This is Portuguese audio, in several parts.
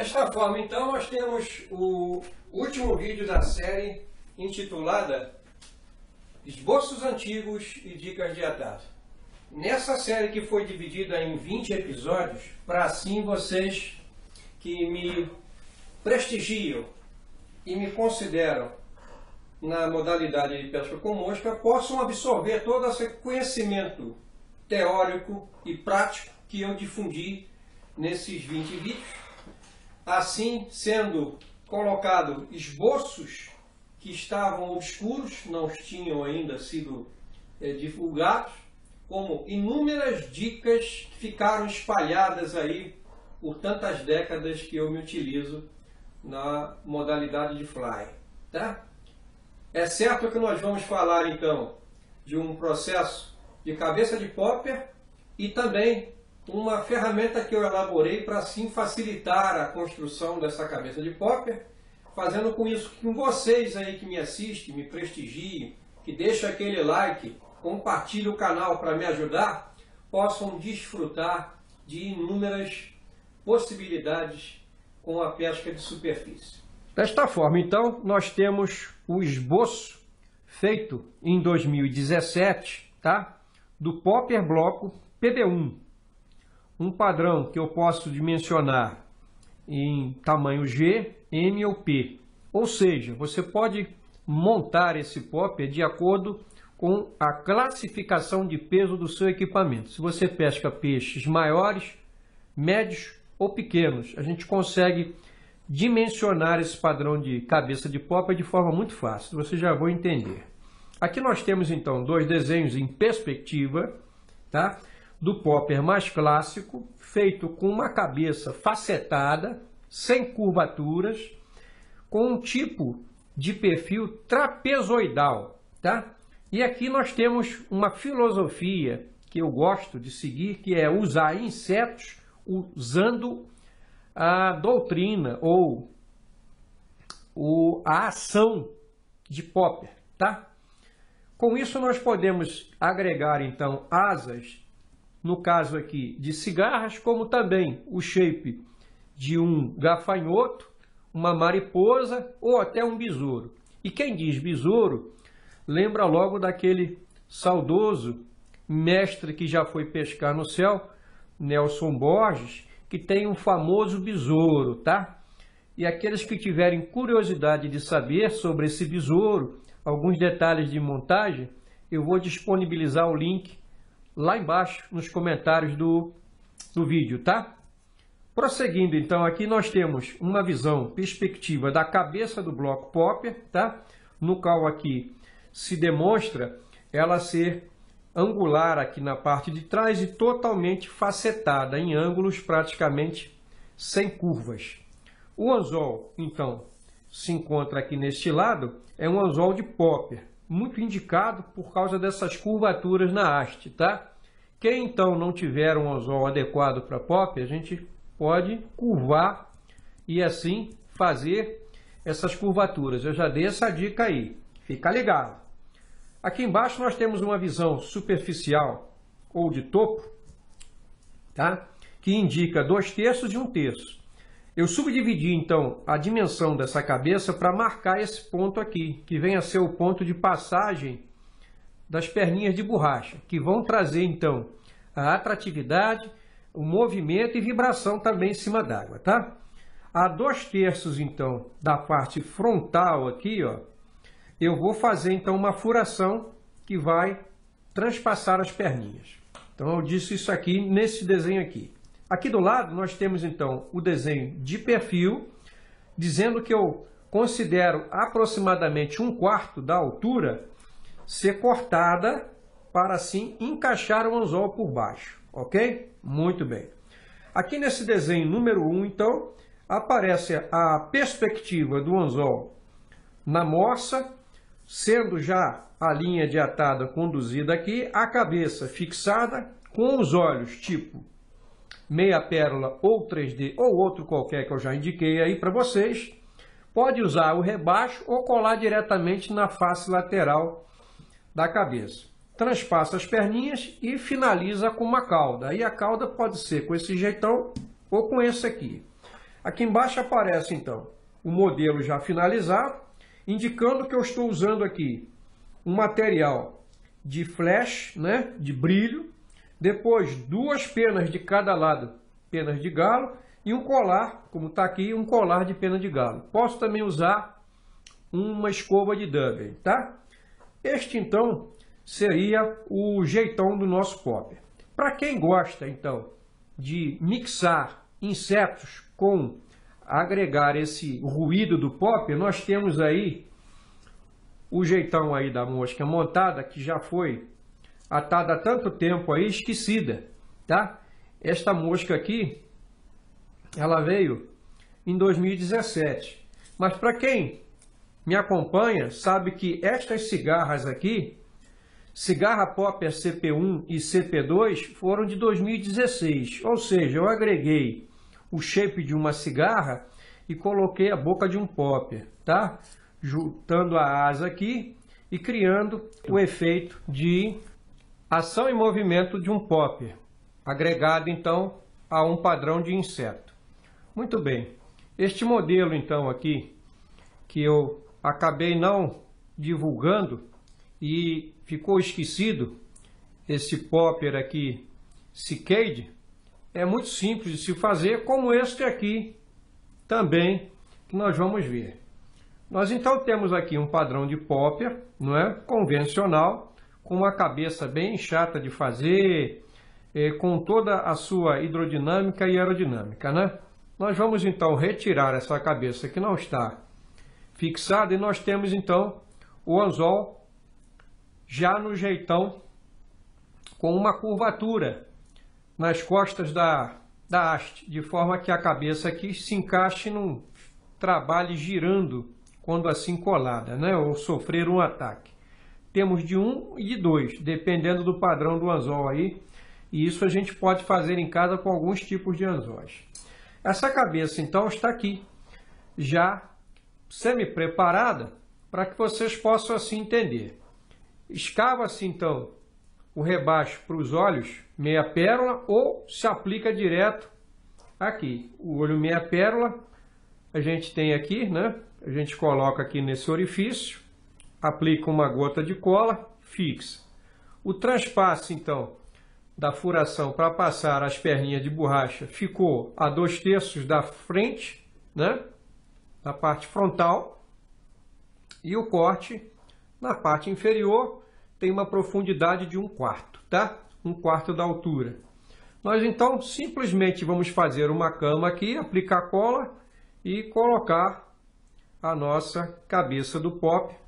Desta forma, então, nós temos o último vídeo da série intitulada Esboços Antigos e Dicas de Atado. Nessa série, que foi dividida em 20 episódios, para assim vocês que me prestigiam e me consideram na modalidade de pesca com mosca, possam absorver todo esse conhecimento teórico e prático que eu difundi nesses 20 vídeos, assim sendo colocado esboços que estavam obscuros, não tinham ainda sido divulgados, como inúmeras dicas que ficaram espalhadas aí por tantas décadas que eu me utilizo na modalidade de fly, tá? É certo que nós vamos falar então de um processo de cabeça de popper e também uma ferramenta que eu elaborei para assim facilitar a construção dessa cabeça de popper, fazendo com isso que vocês aí que me assistem, me prestigiem, que deixam aquele like, compartilhem o canal para me ajudar, possam desfrutar de inúmeras possibilidades com a pesca de superfície. Desta forma, então, nós temos o esboço feito em 2017, tá? Do popper bloco PD1. Um padrão que eu posso dimensionar em tamanho G, M ou P. Ou seja, você pode montar esse popper de acordo com a classificação de peso do seu equipamento. Se você pesca peixes maiores, médios ou pequenos, a gente consegue dimensionar esse padrão de cabeça de popper de forma muito fácil. Você já vai entender. Aqui nós temos então dois desenhos em perspectiva, tá? Do popper mais clássico, feito com uma cabeça facetada, sem curvaturas, com um tipo de perfil trapezoidal, tá? E aqui nós temos uma filosofia que eu gosto de seguir, que é usar insetos usando a doutrina ou a ação de popper, tá? Com isso nós podemos agregar então asas, no caso aqui de cigarras, como também o shape de um gafanhoto, uma mariposa ou até um besouro. E quem diz besouro lembra logo daquele saudoso mestre que já foi pescar no céu, Nelson Borges, que tem um famoso besouro, tá? E aqueles que tiverem curiosidade de saber sobre esse besouro, alguns detalhes de montagem, eu vou disponibilizar o link lá embaixo nos comentários do vídeo, tá? Prosseguindo, então, aqui nós temos uma visão perspectiva da cabeça do bloco popper, tá? No qual aqui se demonstra ela ser angular aqui na parte de trás e totalmente facetada em ângulos praticamente sem curvas. O anzol, então, se encontra aqui neste lado, é um anzol de popper, muito indicado por causa dessas curvaturas na haste, tá? Quem então não tiver um anzol adequado para popper, a gente pode curvar e assim fazer essas curvaturas. Eu já dei essa dica aí, fica ligado. Aqui embaixo nós temos uma visão superficial ou de topo, tá? Que indica 2/3 e 1/3. Eu subdividi então a dimensão dessa cabeça para marcar esse ponto aqui, que vem a ser o ponto de passagem das perninhas de borracha, que vão trazer então a atratividade, o movimento e vibração também em cima d'água, tá? A 2/3 então da parte frontal aqui, ó, eu vou fazer então uma furação que vai transpassar as perninhas. Então eu disse isso aqui nesse desenho aqui. Aqui do lado nós temos então o desenho de perfil, dizendo que eu considero aproximadamente 1/4 da altura ser cortada para assim encaixar o anzol por baixo, ok? Muito bem. Aqui nesse desenho número 1, então, aparece a perspectiva do anzol na morsa, sendo já a linha de atada conduzida aqui, a cabeça fixada, com os olhos tipo meia pérola ou 3D ou outro qualquer que eu já indiquei aí para vocês. Pode usar o rebaixo ou colar diretamente na face lateral da cabeça. Transpassa as perninhas e finaliza com uma cauda. Aí a cauda pode ser com esse jeitão ou com esse aqui. Aqui embaixo aparece então o modelo já finalizado, indicando que eu estou usando aqui um material de flash, né, de brilho, depois 2 penas de cada lado, penas de galo, e um colar, como está aqui, um colar de pena de galo. Posso também usar uma escova de Dubber, tá? Este então seria o jeitão do nosso popper. Para quem gosta então de mixar insetos com agregar esse ruído do popper, nós temos aí o jeitão aí da mosca montada, que já foi atada há tanto tempo aí, esquecida, tá? Esta mosca aqui, ela veio em 2017. Mas para quem me acompanha, sabe que estas cigarras aqui, cigarra popper CP1 e CP2, foram de 2016. Ou seja, eu agreguei o shape de uma cigarra e coloquei a boca de um popper, tá? Juntando a asa aqui e criando o efeito de ação e movimento de um popper, agregado então a um padrão de inseto. Muito bem, este modelo então aqui, que eu acabei não divulgando e ficou esquecido, esse popper aqui, Cicade, é muito simples de se fazer, como este aqui também, que nós vamos ver. Nós então temos aqui um padrão de popper, não é? Convencional, com uma cabeça bem chata de fazer, com toda a sua hidrodinâmica e aerodinâmica, né? Nós vamos então retirar essa cabeça que não está fixada e nós temos então o anzol já no jeitão com uma curvatura nas costas da haste, de forma que a cabeça aqui se encaixe e não trabalhe girando quando assim colada, né? Ou sofrer um ataque. Temos de 1 e de 2, dependendo do padrão do anzol aí, e isso a gente pode fazer em casa com alguns tipos de anzóis. Essa cabeça então está aqui, já semi-preparada, para que vocês possam assim entender. Escava-se então o rebaixo para os olhos meia pérola ou se aplica direto aqui. O olho meia pérola a gente tem aqui, né? A gente coloca aqui nesse orifício, aplica uma gota de cola, fixa. O transpasse então da furação para passar as perninhas de borracha ficou a 2/3 da frente, né? Da parte frontal, e o corte na parte inferior tem uma profundidade de 1/4, tá? 1/4 da altura. Nós então simplesmente vamos fazer uma cama aqui, aplicar cola e colocar a nossa cabeça do popper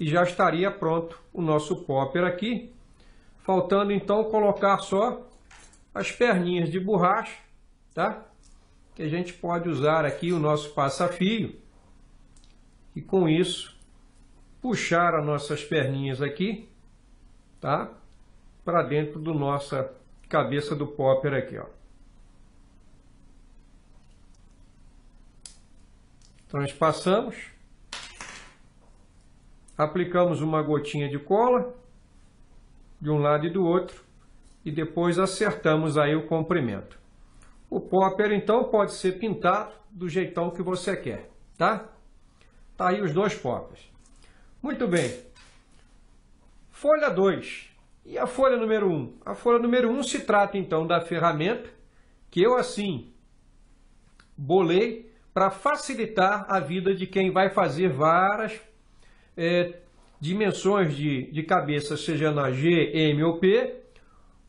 e já estaria pronto o nosso popper aqui. Faltando então colocar só as perninhas de borracha, tá? Que a gente pode usar aqui o nosso passa-fio e com isso puxar as nossas perninhas aqui, tá? Para dentro do nossa cabeça do popper aqui, ó. Transpassamos, aplicamos uma gotinha de cola de um lado e do outro e depois acertamos aí o comprimento. O popper então pode ser pintado do jeitão que você quer, tá? Tá aí os 2 poppers. Muito bem. Folha 2. E a folha número 1? A folha número 1 se trata então da ferramenta que eu assim bolei para facilitar a vida de quem vai fazer várias dimensões de cabeça, seja na G, M ou P,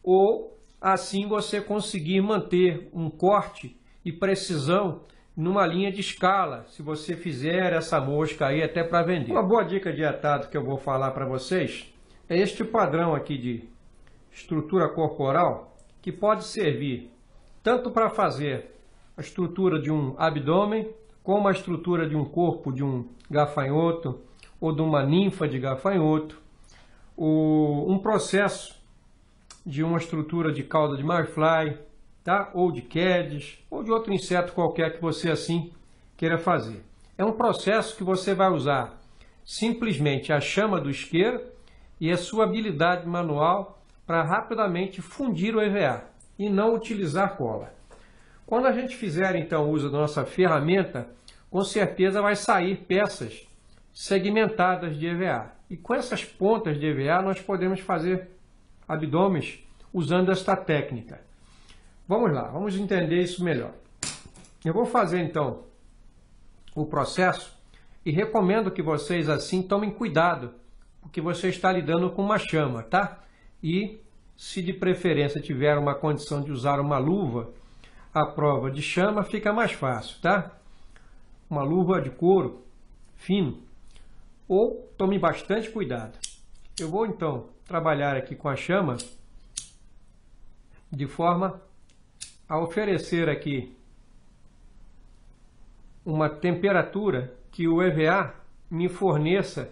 ou assim você conseguir manter um corte e precisão numa linha de escala, se você fizer essa mosca aí até para vender. Uma boa dica de atado que eu vou falar para vocês é este padrão aqui de estrutura corporal, que pode servir tanto para fazer a estrutura de um abdômen, como a estrutura de um corpo de um gafanhoto, ou de uma ninfa de gafanhoto, um processo de uma estrutura de cauda de mayfly, tá? Ou de Quedes, ou de outro inseto qualquer que você assim queira fazer. É um processo que você vai usar simplesmente a chama do isqueiro e a sua habilidade manual para rapidamente fundir o EVA e não utilizar cola. Quando a gente fizer então uso da nossa ferramenta, com certeza vai sair peças segmentadas de EVA. E com essas pontas de EVA nós podemos fazer abdômenes usando esta técnica. Vamos lá, vamos entender isso melhor. Eu vou fazer então o processo e recomendo que vocês assim tomem cuidado, porque você está lidando com uma chama, tá? E se de preferência tiver uma condição de usar uma luva à prova de chama, fica mais fácil, tá? Uma luva de couro fino, ou tome bastante cuidado. Eu vou então trabalhar aqui com a chama de forma a oferecer aqui uma temperatura que o EVA me forneça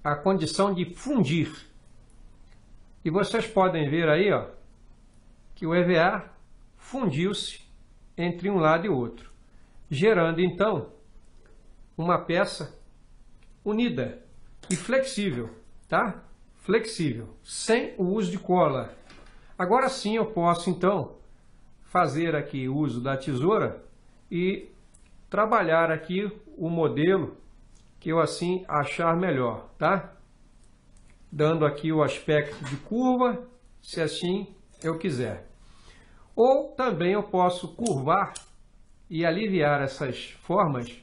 a condição de fundir. E vocês podem ver aí, ó, que o EVA fundiu-se entre um lado e outro, gerando então uma peça unida e flexível, tá? Flexível, sem o uso de cola. Agora sim eu posso então fazer aqui o uso da tesoura e trabalhar aqui o modelo que eu assim achar melhor, tá? Dando aqui o aspecto de curva, se assim eu quiser. Ou também eu posso curvar e aliviar essas formas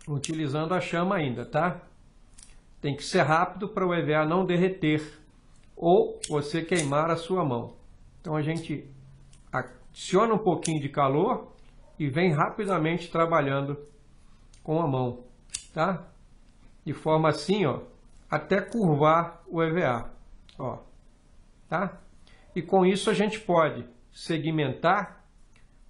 utilizando a chama ainda, tá? Tem que ser rápido para o EVA não derreter ou você queimar a sua mão. Então a gente adiciona um pouquinho de calor e vem rapidamente trabalhando com a mão, tá? De forma assim, ó, até curvar o EVA, ó, tá? E com isso a gente pode segmentar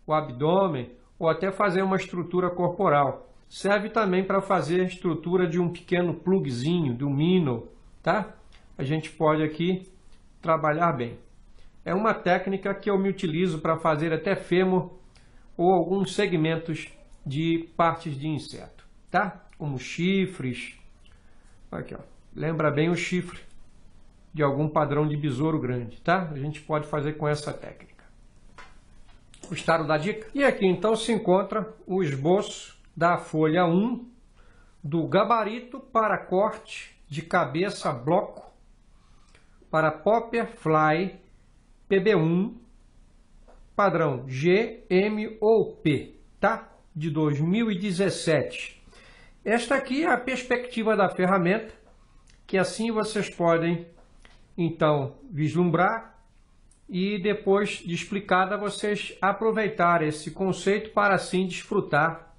o abdômen ou até fazer uma estrutura corporal. Serve também para fazer a estrutura de um pequeno plugzinho, de um minnow, tá? A gente pode aqui trabalhar bem. É uma técnica que eu me utilizo para fazer até fêmur ou alguns segmentos de partes de inseto, tá? Como chifres. Aqui, ó. Lembra bem o chifre de algum padrão de besouro grande, tá? A gente pode fazer com essa técnica. Gostaram da dica? E aqui então se encontra o esboço da folha 1 do gabarito para corte de cabeça bloco para Popper Fly PB1 padrão G, M ou P, tá? De 2017. Esta aqui é a perspectiva da ferramenta, que assim vocês podem então vislumbrar e depois de explicada vocês aproveitar esse conceito para assim desfrutar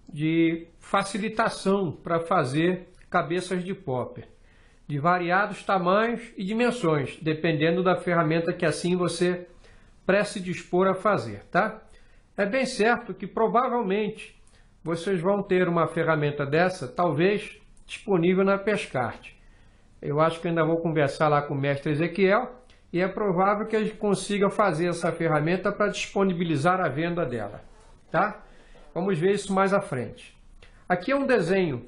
de facilitação para fazer cabeças de popper de variados tamanhos e dimensões, dependendo da ferramenta que assim você prece dispor a fazer, tá? É bem certo que provavelmente vocês vão ter uma ferramenta dessa, talvez disponível na Pescarte. Eu acho que ainda vou conversar lá com o mestre Ezequiel e é provável que ele consiga fazer essa ferramenta para disponibilizar a venda dela, tá? Vamos ver isso mais à frente. Aqui é um desenho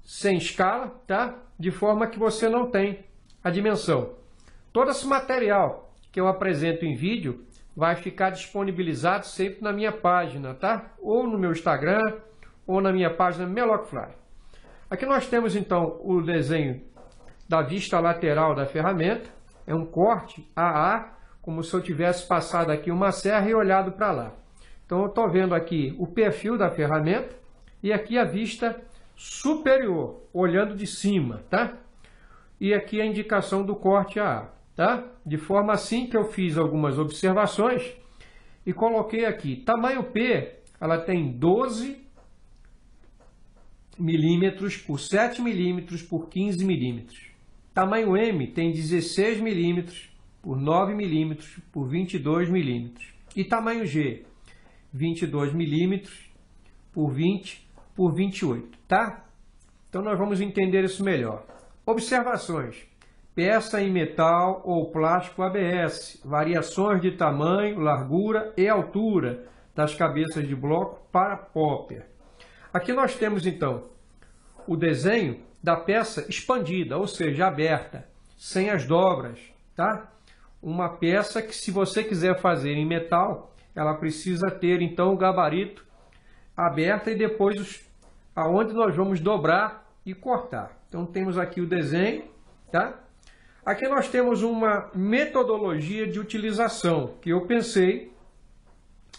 sem escala, tá? De forma que você não tem a dimensão. Todo esse material que eu apresento em vídeo vai ficar disponibilizado sempre na minha página, tá? Ou no meu Instagram, ou na minha página Melockfly. Aqui nós temos então o desenho da vista lateral da ferramenta. É um corte AA, como se eu tivesse passado aqui uma serra e olhado para lá. Então eu estou vendo aqui o perfil da ferramenta e aqui a vista superior, olhando de cima, tá? E aqui a indicação do corte AA, tá? De forma assim que eu fiz algumas observações e coloquei aqui, tamanho P, ela tem 12 milímetros por 7 milímetros por 15 milímetros. Tamanho M tem 16 milímetros por 9 milímetros por 22 milímetros. E tamanho G, 22 milímetros por 20 por 28, tá? Então nós vamos entender isso melhor. Observações. Peça em metal ou plástico ABS. Variações de tamanho, largura e altura das cabeças de bloco para popper. Aqui nós temos então o desenho da peça expandida, ou seja, aberta, sem as dobras, tá? uma peça que, se você quiser fazer em metal, ela precisa ter então o gabarito aberto e depois aonde nós vamos dobrar e cortar. Então temos aqui o desenho, tá? Aqui nós temos uma metodologia de utilização que eu pensei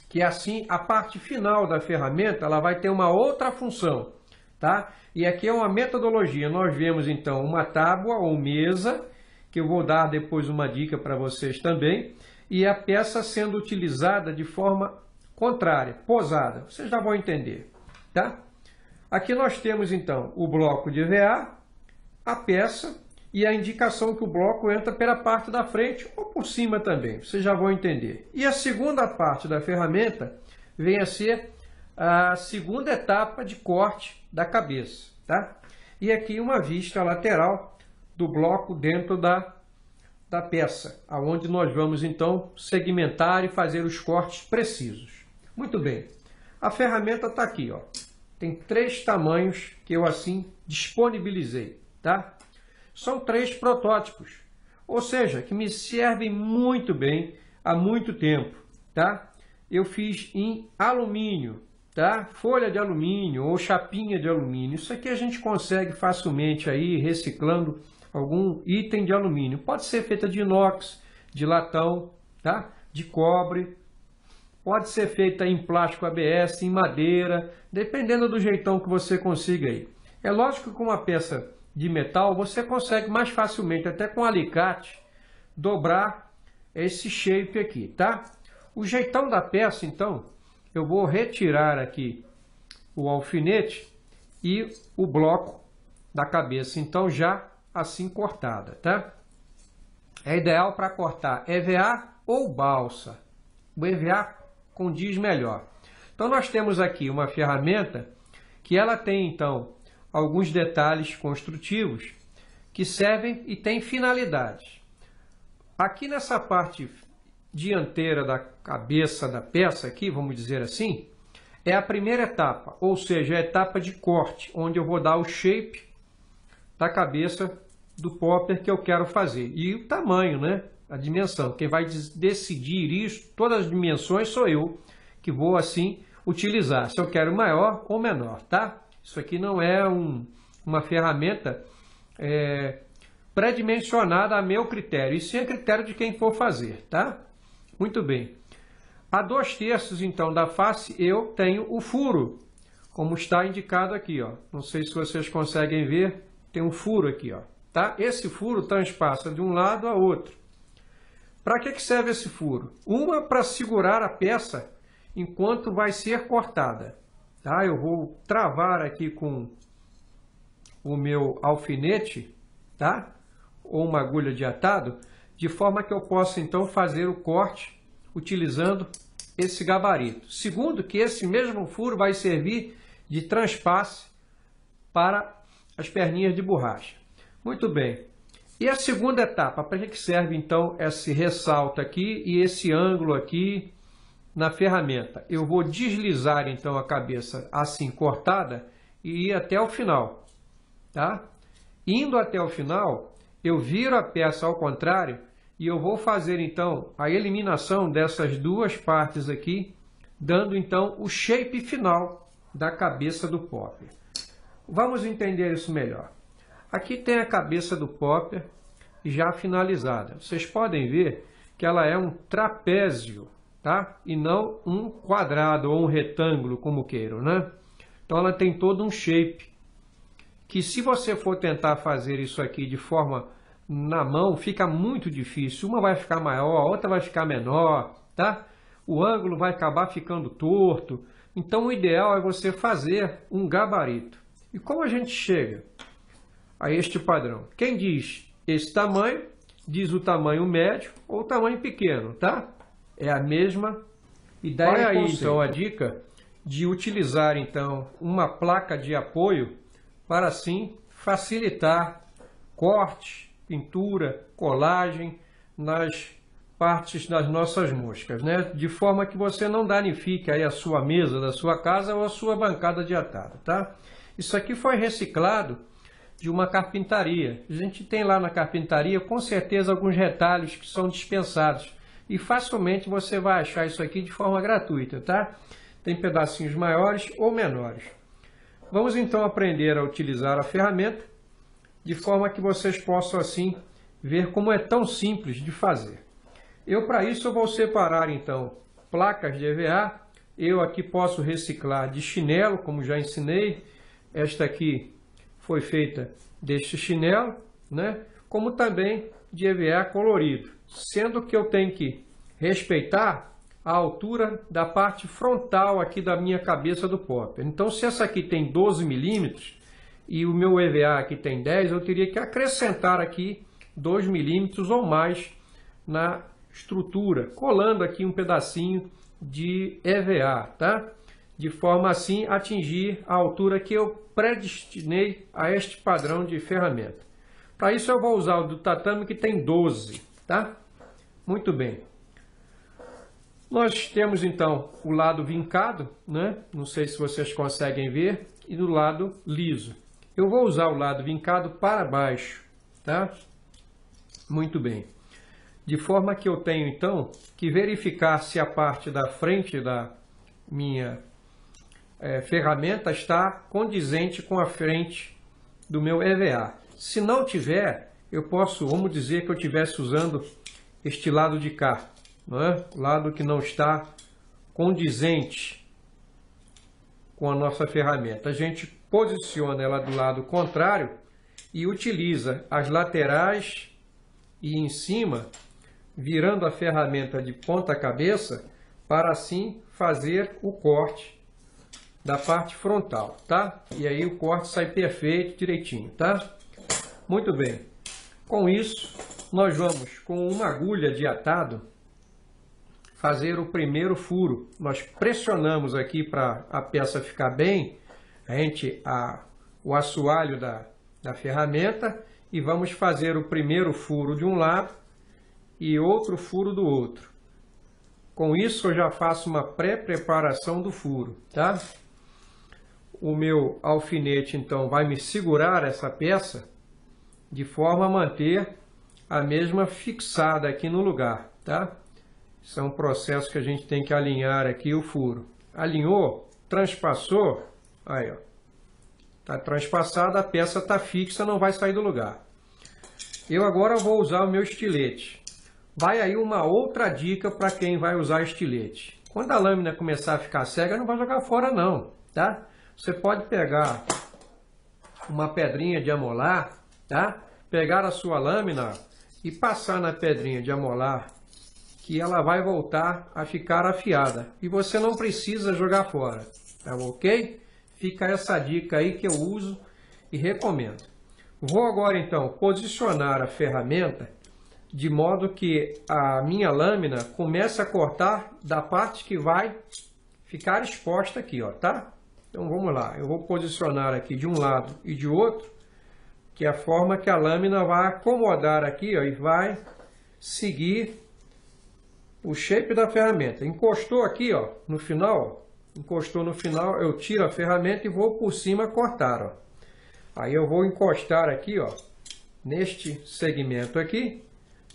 que assim a parte final da ferramenta ela vai ter uma outra função, tá? E aqui é uma metodologia. Nós vemos então uma tábua ou mesa, que eu vou dar depois uma dica para vocês também, e a peça sendo utilizada de forma contrária, posada. Vocês já vão entender, tá? Aqui nós temos então o bloco de EVA, a peça e a indicação que o bloco entra pela parte da frente ou por cima também. Vocês já vão entender. E a segunda parte da ferramenta vem a ser a segunda etapa de corte da cabeça, tá? E aqui uma vista lateral do bloco dentro da peça, aonde nós vamos então segmentar e fazer os cortes precisos. Muito bem, a ferramenta está aqui, ó. Tem 3 tamanhos que eu assim disponibilizei, tá? São 3 protótipos, ou seja, que me servem muito bem há muito tempo, tá? Eu fiz em alumínio, tá? Folha de alumínio ou chapinha de alumínio. Isso aqui a gente consegue facilmente aí reciclando algum item de alumínio. Pode ser feita de inox, de latão, tá? De cobre. Pode ser feita em plástico ABS, em madeira, dependendo do jeitão que você consiga aí. É lógico que com uma peça de metal você consegue mais facilmente, até com alicate, dobrar esse shape aqui, tá? O jeitão da peça, então, eu vou retirar aqui o alfinete e o bloco da cabeça, então já assim cortada, tá? É ideal para cortar EVA ou balsa. O EVA condiz melhor. Então nós temos aqui uma ferramenta que ela tem então alguns detalhes construtivos que servem e têm finalidades. Aqui nessa parte dianteira da cabeça da peça aqui, vamos dizer assim, é a primeira etapa, ou seja, a etapa de corte, onde eu vou dar o shape da cabeça do popper que eu quero fazer. E o tamanho, né? A dimensão. Quem vai decidir isso, todas as dimensões, sou eu que vou assim utilizar. Se eu quero maior ou menor, tá? Isso aqui não é uma ferramenta pré-dimensionada a meu critério. Isso é critério de quem for fazer, tá? Muito bem. A 2/3, então, da face, eu tenho o furo, como está indicado aqui, ó. Não sei se vocês conseguem ver, tem um furo aqui, ó. Tá? Esse furo transpassa de um lado a outro. Para que serve esse furo? Uma para segurar a peça enquanto vai ser cortada. Tá? Eu vou travar aqui com o meu alfinete, tá? Ou uma agulha de atado, de forma que eu possa então fazer o corte utilizando esse gabarito. Segundo, que esse mesmo furo vai servir de transpasse para as perninhas de borracha. Muito bem. E a segunda etapa, para que serve então esse ressalto aqui e esse ângulo aqui na ferramenta? Eu vou deslizar então a cabeça assim cortada e ir até o final, tá? Indo até o final, eu viro a peça ao contrário e eu vou fazer então a eliminação dessas duas partes aqui, dando então o shape final da cabeça do popper. Vamos entender isso melhor. Aqui tem a cabeça do popper já finalizada. Vocês podem ver que ela é um trapézio, tá? E não um quadrado ou um retângulo, como queiram, né? Então ela tem todo um shape, que se você for tentar fazer isso aqui de forma na mão, fica muito difícil. Uma vai ficar maior, a outra vai ficar menor, tá? O ângulo vai acabar ficando torto. Então o ideal é você fazer um gabarito. E como a gente chega a este padrão? Quem diz esse tamanho, diz o tamanho médio ou o tamanho pequeno, tá? É a mesma ideia. Olha aí então a dica de utilizar então uma placa de apoio para assim facilitar corte, pintura, colagem nas partes das nossas moscas, né? De forma que você não danifique aí a sua mesa da sua casa ou a sua bancada de atado, tá? Isso aqui foi reciclado de uma carpintaria. A gente tem lá na carpintaria, com certeza, alguns retalhos que são dispensados. E facilmente você vai achar isso aqui de forma gratuita, tá? Tem pedacinhos maiores ou menores. Vamos então aprender a utilizar a ferramenta, de forma que vocês possam assim ver como é tão simples de fazer. Para isso eu vou separar então placas de EVA. Eu aqui posso reciclar de chinelo, como já ensinei. Esta aqui foi feita deste chinelo, né? Como também de EVA colorido, sendo que eu tenho que respeitar a altura da parte frontal aqui da minha cabeça do popper. Então, se essa aqui tem 12 milímetros e o meu EVA aqui tem 10, eu teria que acrescentar aqui 2 milímetros ou mais na estrutura, colando aqui um pedacinho de EVA, tá? De forma assim atingir a altura que eu predestinei a este padrão de ferramenta. Para isso eu vou usar o do tatame, que tem 12, tá? Muito bem. Nós temos então o lado vincado, né? Não sei se vocês conseguem ver, e do lado liso. Eu vou usar o lado vincado para baixo, tá? Muito bem. De forma que eu tenho então que verificar se a parte da frente da minha ferramenta está condizente com a frente do meu EVA. Se não tiver, eu posso, vamos dizer que eu estivesse usando este lado de cá, não é? O lado que não está condizente com a nossa ferramenta. A gente posiciona ela do lado contrário e utiliza as laterais e em cima, virando a ferramenta de ponta cabeça, para assim fazer o corte da parte frontal, tá? E aí o corte sai perfeito, direitinho, tá? Muito bem. Com isso, nós vamos, com uma agulha de atado, fazer o primeiro furo. Nós pressionamos aqui para a peça ficar bem, o assoalho da ferramenta, e vamos fazer o primeiro furo de um lado e outro furo do outro. Com isso, eu já faço uma pré-preparação do furo, tá? O meu alfinete, então, vai me segurar essa peça de forma a manter a mesma fixada aqui no lugar, tá? Isso é um processo que a gente tem que alinhar aqui o furo. Alinhou, transpassou, aí ó, tá transpassada, a peça está fixa, não vai sair do lugar. Eu agora vou usar o meu estilete. Vai aí uma outra dica para quem vai usar estilete. Quando a lâmina começar a ficar cega, não vai jogar fora não, tá? Você pode pegar uma pedrinha de amolar, tá? Pegar a sua lâmina e passar na pedrinha de amolar, que ela vai voltar a ficar afiada. E você não precisa jogar fora, tá ok? Fica essa dica aí que eu uso e recomendo. Vou agora então posicionar a ferramenta de modo que a minha lâmina comece a cortar da parte que vai ficar exposta aqui, ó, tá? Então vamos lá, eu vou posicionar aqui de um lado e de outro, que é a forma que a lâmina vai acomodar aqui, ó, e vai seguir o shape da ferramenta. Encostou aqui, ó, no final, encostou no final, eu tiro a ferramenta e vou por cima cortar, ó. Aí eu vou encostar aqui, ó, neste segmento aqui,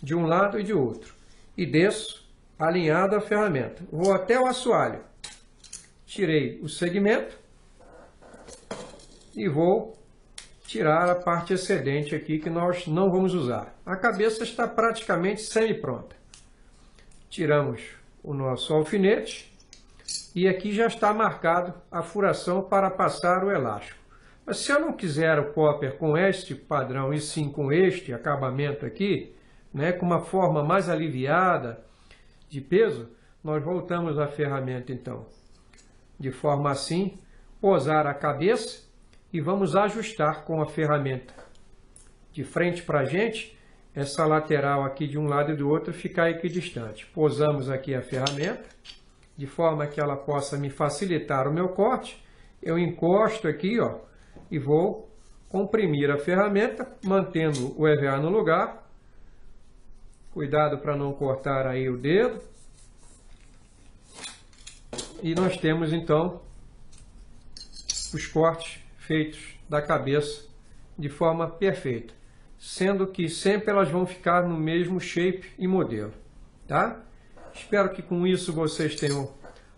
de um lado e de outro, e desço alinhado a ferramenta. Vou até o assoalho, tirei o segmento e vou tirar a parte excedente aqui que nós não vamos usar. A cabeça está praticamente semi-pronta. Tiramos o nosso alfinete e aqui já está marcado a furação para passar o elástico. Mas se eu não quiser o popper com este padrão e sim com este acabamento aqui, né, com uma forma mais aliviada de peso, nós voltamos a ferramenta então, de forma assim, posar a cabeça e vamos ajustar com a ferramenta de frente para a gente, essa lateral aqui de um lado e do outro ficar equidistante. Posamos aqui a ferramenta, de forma que ela possa me facilitar o meu corte. Eu encosto aqui, ó, e vou comprimir a ferramenta, mantendo o EVA no lugar. Cuidado para não cortar aí o dedo. E nós temos então os cortes feitos da cabeça de forma perfeita, sendo que sempre elas vão ficar no mesmo shape e modelo, tá? Espero que com isso vocês tenham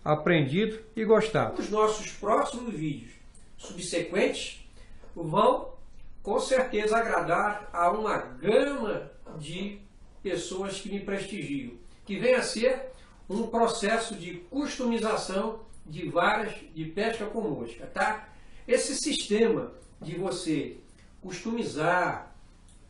aprendido e gostado. Os nossos próximos vídeos subsequentes vão com certeza agradar a uma gama de pessoas que me prestigiam, que vem a ser um processo de customização de varas de pesca com mosca, tá? Esse sistema de você customizar,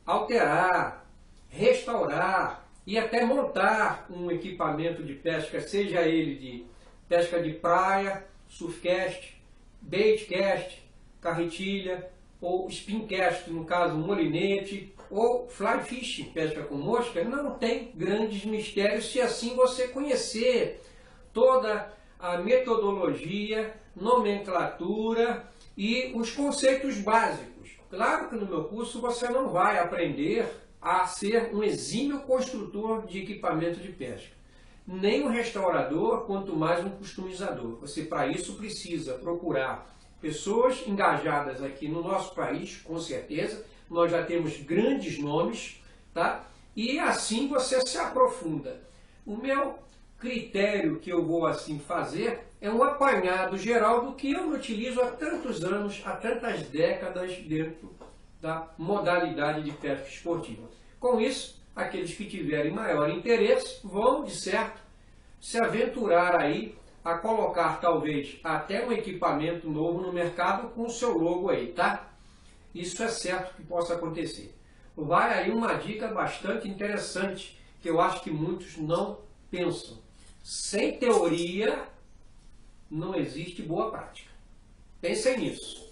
alterar, restaurar e até montar um equipamento de pesca, seja ele de pesca de praia, surfcast, baitcast, carretilha ou spincast, no caso molinete, ou fly fishing, pesca com mosca, não tem grandes mistérios se assim você conhecer toda a metodologia, nomenclatura e os conceitos básicos. Claro que no meu curso você não vai aprender a ser um exímio construtor de equipamento de pesca, nem um restaurador, quanto mais um customizador. Você, para isso, precisa procurar pessoas engajadas aqui no nosso país, com certeza. Nós já temos grandes nomes, tá? E assim você se aprofunda. O meu critério que eu vou assim fazer é um apanhado geral do que eu utilizo há tantos anos, há tantas décadas dentro da modalidade de pesca esportiva. Com isso, aqueles que tiverem maior interesse vão, de certo, se aventurar aí a colocar talvez até um equipamento novo no mercado com o seu logo aí, tá? Isso é certo que possa acontecer. Vai aí uma dica bastante interessante que eu acho que muitos não pensam. Sem teoria não existe boa prática. Pensem nisso.